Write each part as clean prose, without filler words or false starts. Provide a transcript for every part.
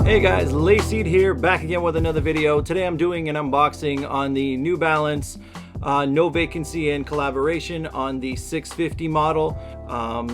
Hey guys, Lacey here, back again with another video. Today I'm doing an unboxing on the New Balance No Vacancy in collaboration on the 650 model.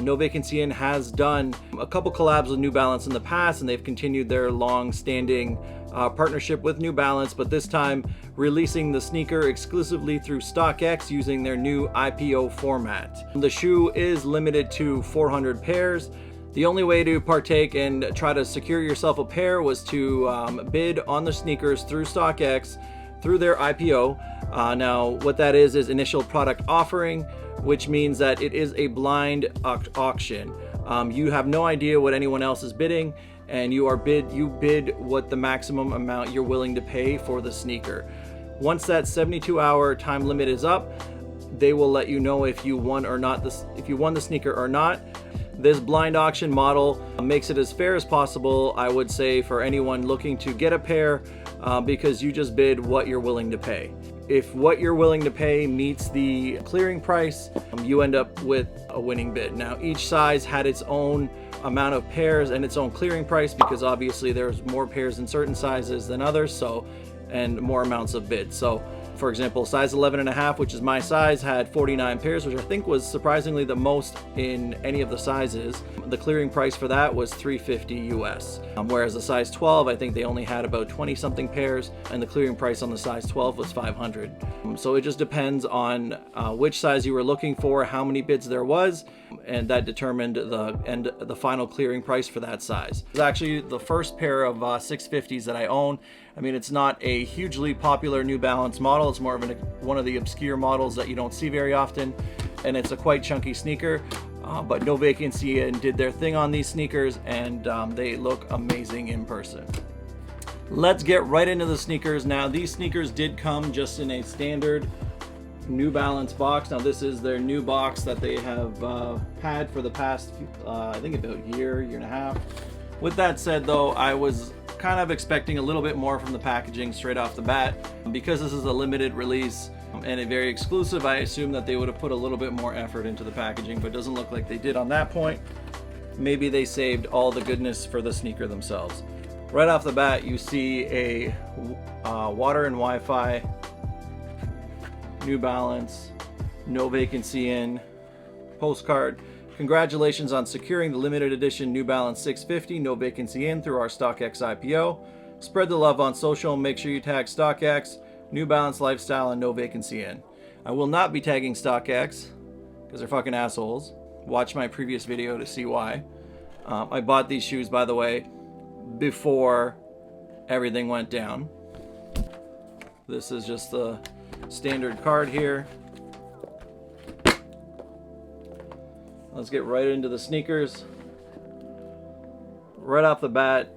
No Vacancy in has done a couple collabs with New Balance in the past, and they've continued their long-standing partnership with New Balance, but this time releasing the sneaker exclusively through Stockx using their new IPO format. The shoe is limited to 400 pairs. The only way to partake and try to secure yourself a pair was to bid on the sneakers through Stockx, through their IPO. Now, what that is initial product offering, which means that it is a blind auction. You have no idea what anyone else is bidding, and you bid what the maximum amount you're willing to pay for the sneaker. Once that 72-hour time limit is up, they will let you know if you won or not. If you won the sneaker or not. This blind auction model makes it as fair as possible, I would say, for anyone looking to get a pair, because you just bid what you're willing to pay. If what you're willing to pay meets the clearing price, you end up with a winning bid. Now, each size had its own amount of pairs and its own clearing price, because obviously there's more pairs in certain sizes than others, and more amounts of bids. So for example, size 11.5, which is my size, had 49 pairs, which I think was surprisingly the most in any of the sizes. The clearing price for that was $350 US. Whereas the size 12, I think they only had about 20 something pairs, and the clearing price on the size 12 was 500. So it just depends on which size you were looking for, how many bids there was, and that determined the final clearing price for that size. It's actually the first pair of 650s that I own. I mean, it's not a hugely popular New Balance model. It's more of one of the obscure models that you don't see very often, and it's a quite chunky sneaker. But No Vacancy and did their thing on these sneakers, and they look amazing in person. Let's get right into the sneakers. Now, these sneakers did come just in a standard New Balance box. Now, this is their new box that they have had for the past, I think about year and a half. With that said, though, I was kind of expecting a little bit more from the packaging straight off the bat. Because this is a limited release and a very exclusive, I assume that they would have put a little bit more effort into the packaging, but it doesn't look like they did on that point. Maybe they saved all the goodness for the sneaker themselves. Right off the bat, you see a water and Wi-Fi New Balance No Vacancy in postcard. Congratulations on securing the limited edition New Balance 650 No Vacancy in through our Stockx IPO. Spread the love on social. Make sure you tag Stockx, New Balance Lifestyle, and No Vacancy in. I will not be tagging Stockx because they're fucking assholes. Watch my previous video to see why. I bought these shoes, by the way, before everything went down. This is just the standard card here. Let's get right into the sneakers. Right off the bat,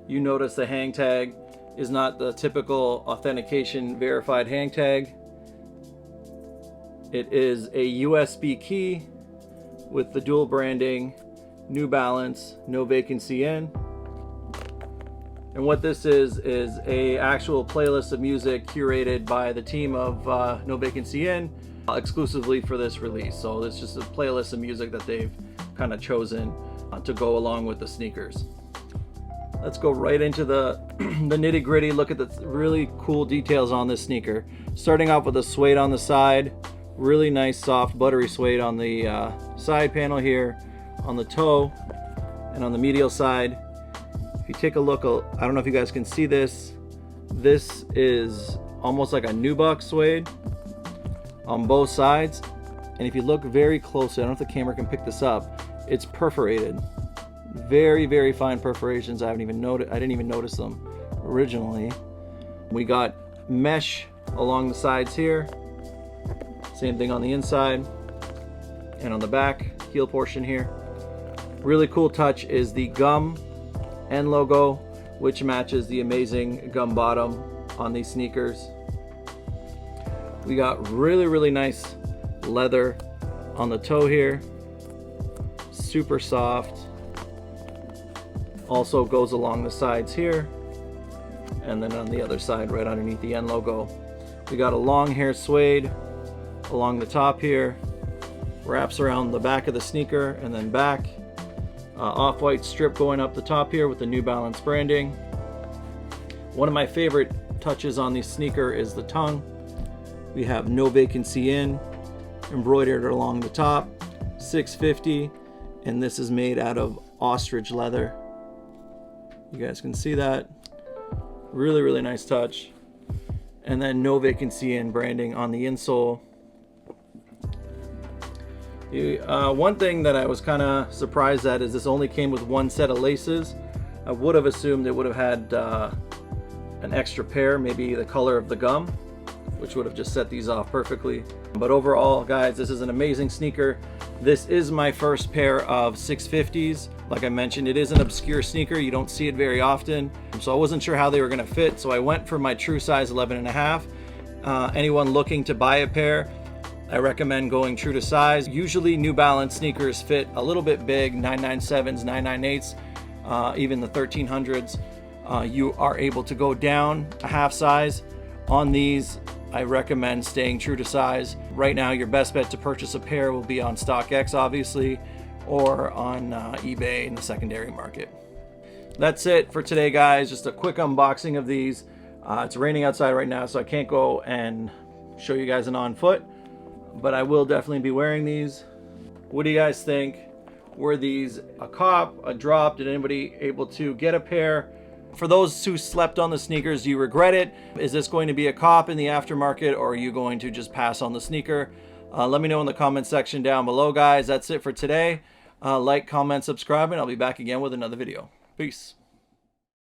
you notice the hang tag is not the typical authentication verified hang tag. It is a USB key with the dual branding New Balance No Vacancy in. And what this is a actual playlist of music curated by the team of No Vacancy in, exclusively for this release. So it's just a playlist of music that they've kind of chosen to go along with the sneakers. Let's go right into the nitty gritty. Look at the really cool details on this sneaker. Starting off with a suede on the side, really nice soft buttery suede on the side panel here, on the toe, and on the medial side. If you take a look, I don't know if you guys can see this. This is almost like a nubuck suede on both sides, and if you look very closely, I don't know if the camera can pick this up, it's perforated. Very, very fine perforations. I didn't even notice them originally. We got mesh along the sides here. Same thing on the inside and on the back heel portion here. Really cool touch is the gum end logo, which matches the amazing gum bottom on these sneakers. We got really, really nice leather on the toe here. Super soft. Also goes along the sides here. And then on the other side, right underneath the end logo, we got a long hair suede along the top here. Wraps around the back of the sneaker and then back. off-white strip going up the top here with the New Balance branding. One of my favorite touches on this sneaker is the tongue. We have no vacancy in embroidered along the top, 650, and this is made out of ostrich leather. You guys can see that. Really, really nice touch. And then no vacancy in branding on the insole. One thing that I was kind of surprised at is this only came with one set of laces. I would have assumed it would have had an extra pair, maybe the color of the gum, which would have just set these off perfectly. But overall, guys, this is an amazing sneaker. This is my first pair of 650s. Like I mentioned, it is an obscure sneaker. You don't see it very often. So I wasn't sure how they were gonna fit. So I went for my true size 11.5. Anyone looking to buy a pair, I recommend going true to size. Usually New Balance sneakers fit a little bit big, 997s, 998s, even the 1300s. You are able to go down a half size. On these, I recommend staying true to size. Right now, your best bet to purchase a pair will be on Stockx, obviously, or on eBay in the secondary market. That's it for today, guys. Just a quick unboxing of these. It's raining outside right now, so I can't go and show you guys an on foot, but I will definitely be wearing these. What do you guys think? Were these a cop, a drop? Did anybody able to get a pair? For those who slept on the sneakers, do you regret it? Is this going to be a cop in the aftermarket, or are you going to just pass on the sneaker? Let me know in the comment section down below, guys. That's it for today. Like, comment, subscribe, and I'll be back again with another video. Peace.